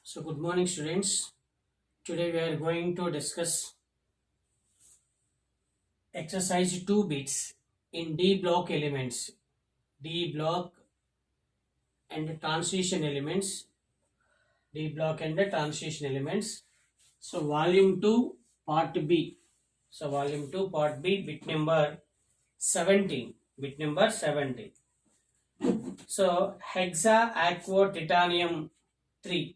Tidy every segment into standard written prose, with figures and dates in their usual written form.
So, good morning, students. Today we are going to discuss exercise 2 bits in D block elements, D block and the transition elements, D block and the transition elements. So, volume 2, part B. So, volume 2, part B, bit number 17. Bit number 17. So, hexa aqua titanium 3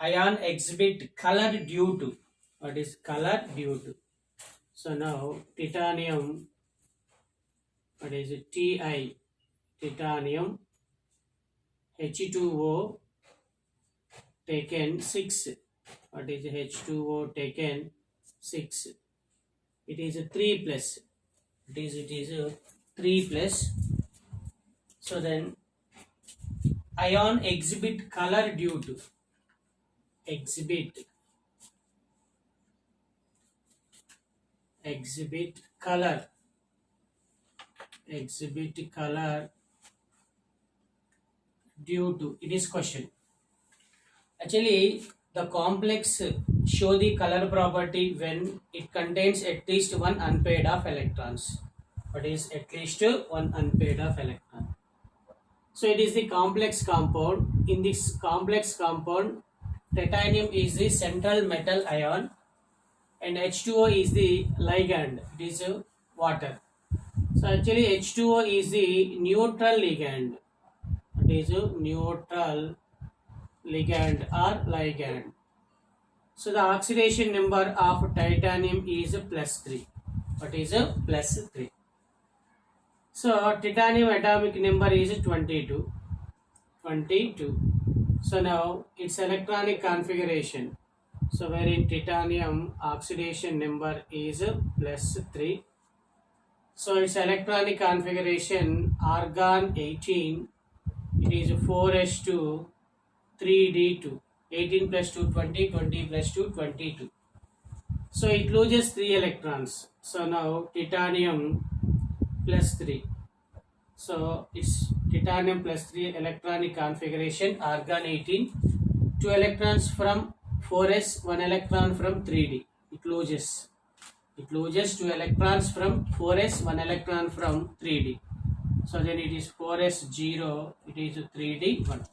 ion exhibit color due to. What is color due to? So now titanium, what is it? Ti, titanium, H2O taken 6. What is H2O taken 6? It is a 3 plus. It is a 3 plus. So then ion exhibit color due to. Exhibit color. Exhibit color due to. It is question. Actually, the complex show the color property when it contains at least one unpaired of electrons. What is at least one unpaired of electron? So it is the complex compound. In this complex compound, titanium is the central metal ion and H2O is the ligand. It is water. So actually H2O is the neutral ligand. It is a neutral ligand or ligand. So the oxidation number of titanium is plus 3. What is a plus 3? So titanium atomic number is 22. 22. So now its electronic configuration. So wherein titanium oxidation number is plus 3. So its electronic configuration argon 18. It is 4s2 3d2. 18 plus 2 20, 20 plus 2 22. So it loses 3 electrons. So now titanium plus 3. So it's titanium plus 3 electronic configuration argon 18. 2 electrons from 4s, 1 electron from 3d. It loses 2 electrons from 4s, 1 electron from 3d. So then it is 4s 0, it is 3d 1.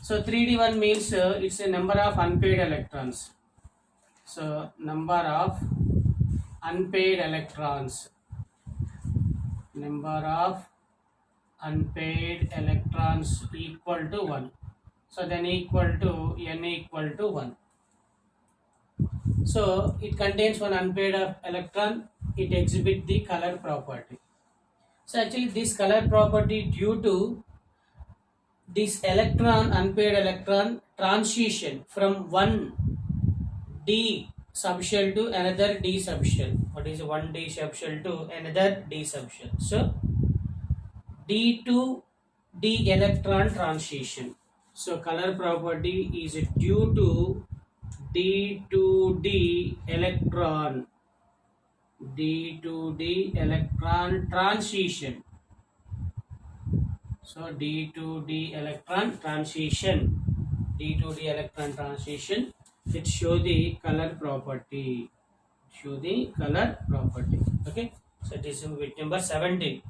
So 3d1 means it's a number of unpaired electrons. So number of unpaired electrons. Number of unpaired electrons equal to 1. So then equal to n equal to 1. So it contains one unpaired of electron. It exhibits the color property. So actually this color property due to this electron, unpaired electron transition from one D subshell to another D subshell. What is one D subshell to another D subshell? So D to D electron transition. So color property is due to D to D electron. D to D electron transition. So D to D electron transition. D to D electron transition. It show the color property. Show the color property. Okay. So this is bit number 17.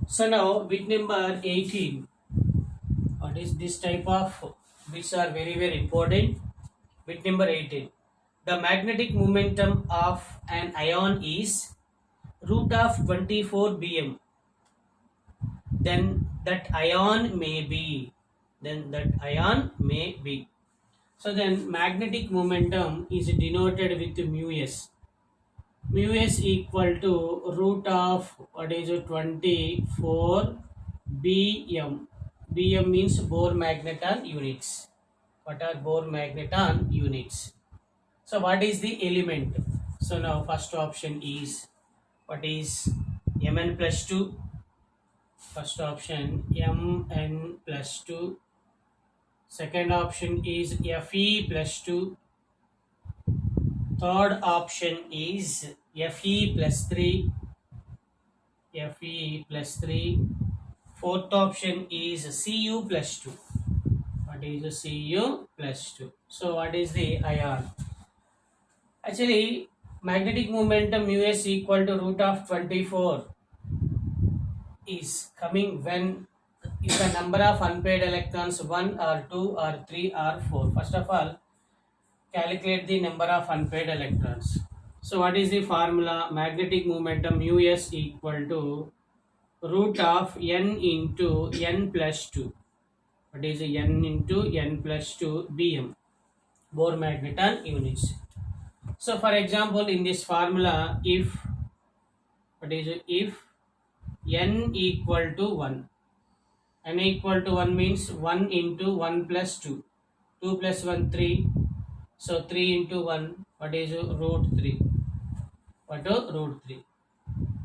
So now bit number 18. What is this type of bits are very important. Bit number 18. The magnetic momentum of an ion is root of 24 bm. Then that ion may be. So then magnetic momentum is denoted with mu s. Mu s equal to root of what is 24 bm. Bm means Bohr magneton units. What are Bohr magneton units? So what is the element? So now first option is what is Mn plus 2. First option Mn plus 2. Second option is Fe plus 2. Third option is Fe plus 3. Fe plus 3. Fourth option is Cu plus 2. What That is a Cu plus 2. So what is the ion? Actually, magnetic momentum Mus equal to root of 24 is coming when if the number of unpaired electrons 1 or 2 or 3 or 4. First of all, calculate the number of unpaired electrons. So what is the formula? Magnetic momentum Mus equal to root of n into n plus 2. What is n into n plus 2 Bm, Bohr magneton units. So for example, in this formula, if n equal to 1, n equal to 1 means 1 into 1 plus 2, 2 plus 1 3, so 3 into 1, what is root 3, root 3.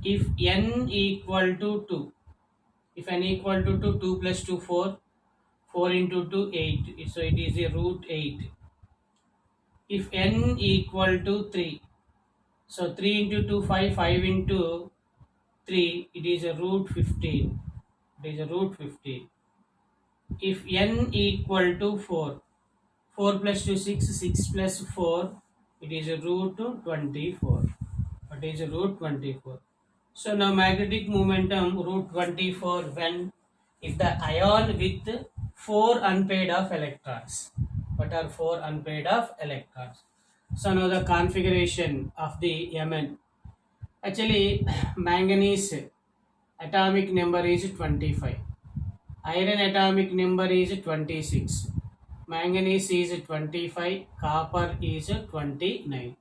If n equal to 2, if n equal to 2, 2 plus 2 4, 4 into 2 8, so it is a root 8. If n equal to 3, so 3 into 2 5, 5 into 3, it is a root 15, it is a root 15. If n equal to 4, 4 plus 2 6, 6 plus 4, it is a root 24, it is a root 24. So now magnetic momentum root 24 when if the ion with 4 unpaired of electrons. What are 4 unpaired of electrons? So now the configuration of the Mn. Actually, manganese atomic number is 25. Iron atomic number is 26. Manganese is 25. Copper is 29.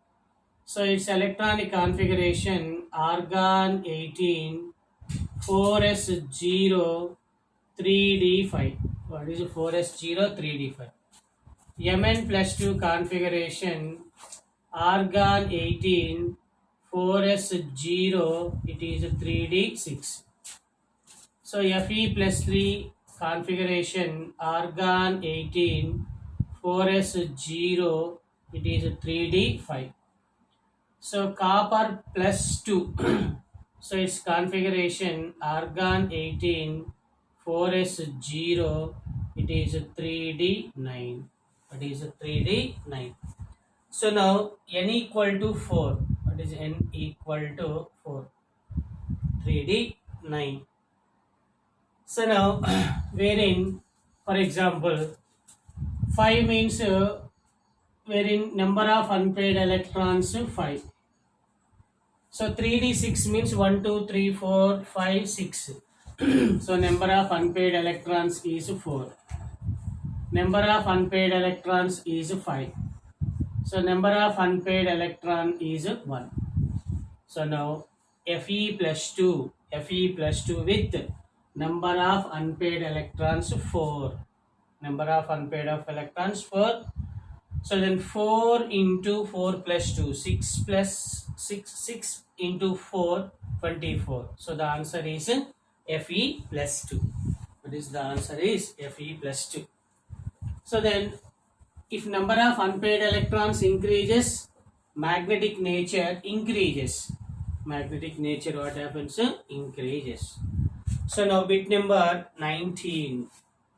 So its electronic configuration argon 18, 4s0, 3d5. What is 4s0, 3d5? Mn plus 2 configuration argon 18, 4s0, it is 3d6. So Fe plus 3 configuration argon 18, 4s0, it is 3d5. So copper plus 2, so its configuration argon 18, 4s0, it is 3d9. It is 3d9. So now n equal to 4. What is n equal to 4? 3d9. So now wherein, for example, 5 means wherein number of unpaired electrons 5. So 3d6 means 1, 2, 3, 4, 5, 6. So number of unpaired electrons is 4. Number of unpaired electrons is 5. So number of unpaired electron is 1. So now Fe plus 2 with number of unpaired electrons 4. Number of unpaired of electrons 4. So then 4 into 4 plus 2, 6 plus 6 into 4, 24. So the answer is Fe plus 2. What is the answer is Fe plus 2. So then if number of unpaired electrons increases, magnetic nature increases. Magnetic nature what happens? Increases. So now bit number 19.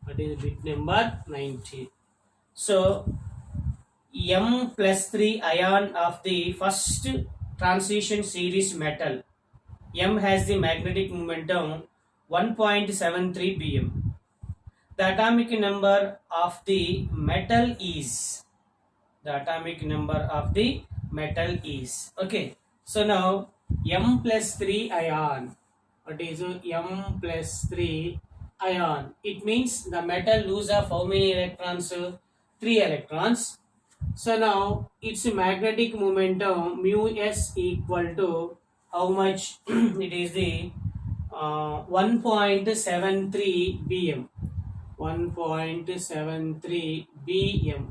What is bit number 19? So M plus 3 ion of the first transition series metal. M has the magnetic momentum 1.73 bm. The atomic number of the metal is. The atomic number of the metal is. Okay. So now M plus 3 ion. What is M plus 3 ion? It means the metal lose of how many electrons? 3 electrons. So now its magnetic momentum mu s equal to how much? It is the 1.73 bm. 1.73 bm.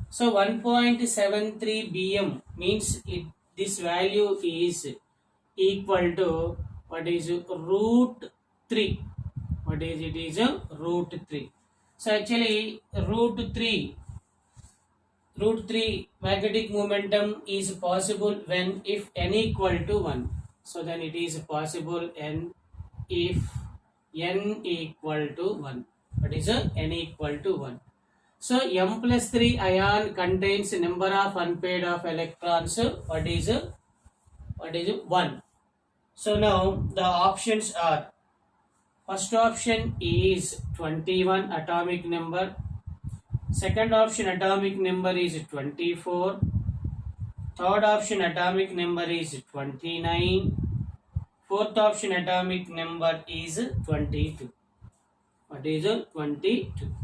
So 1.73 bm means this value is equal to what is root 3. What is it? Is root 3. So actually root 3 magnetic momentum is possible when if n equal to 1. So then it is possible if n equal to 1. What is n equal to 1? So M plus 3 ion contains number of unpaired of electrons. What is 1. So now the options are, first option is 21 atomic number, second option atomic number is 24, third option atomic number is 29, fourth option atomic number is 22. What is 22?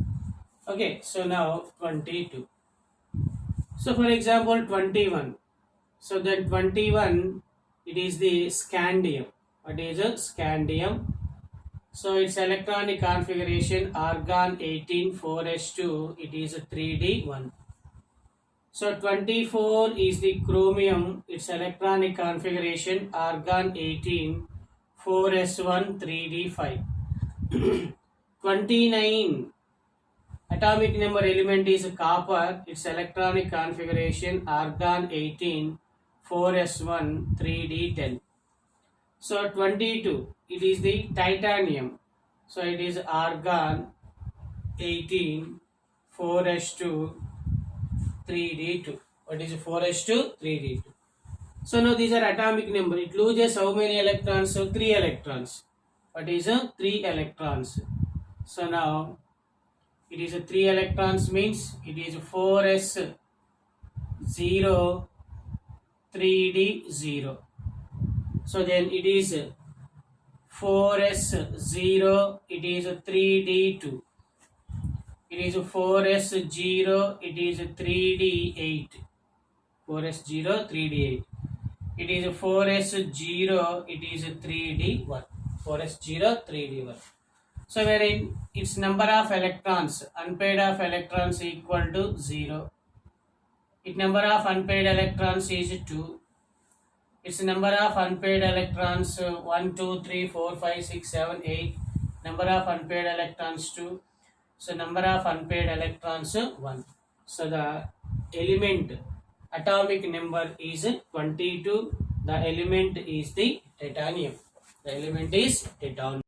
Okay, so now 22. So for example 21. So then 21, it is the scandium. What is a scandium? So its electronic configuration argon 18 4s2, it is a 3d1. So 24 is the chromium, its electronic configuration argon 18 4s1 3d5. 29 atomic number element is copper, its electronic configuration argon 18 4s1 3d10. So 22, it is the titanium, so it is argon 18 4s2 3d2. What is 4s2 3d2? So now these are atomic number. It loses how many electrons? So 3 electrons. What is 3 electrons? So now it is 3 electrons means it is 4s 0 3d0. So then it is 4s 0, it is 3d2. It is 4s 0, it is 3d8. 4s 0 3d8. It is 4s 0, it is 3d1. 4s 0 3d1. So wherein its number of electrons, unpaired of electrons equal to 0. Its number of unpaired electrons is 2. Its number of unpaired electrons 1, 2, 3, 4, 5, 6, 7, 8. Number of unpaired electrons 2. So number of unpaired electrons 1. So the element atomic number is 22. The element is the titanium. The element is titanium.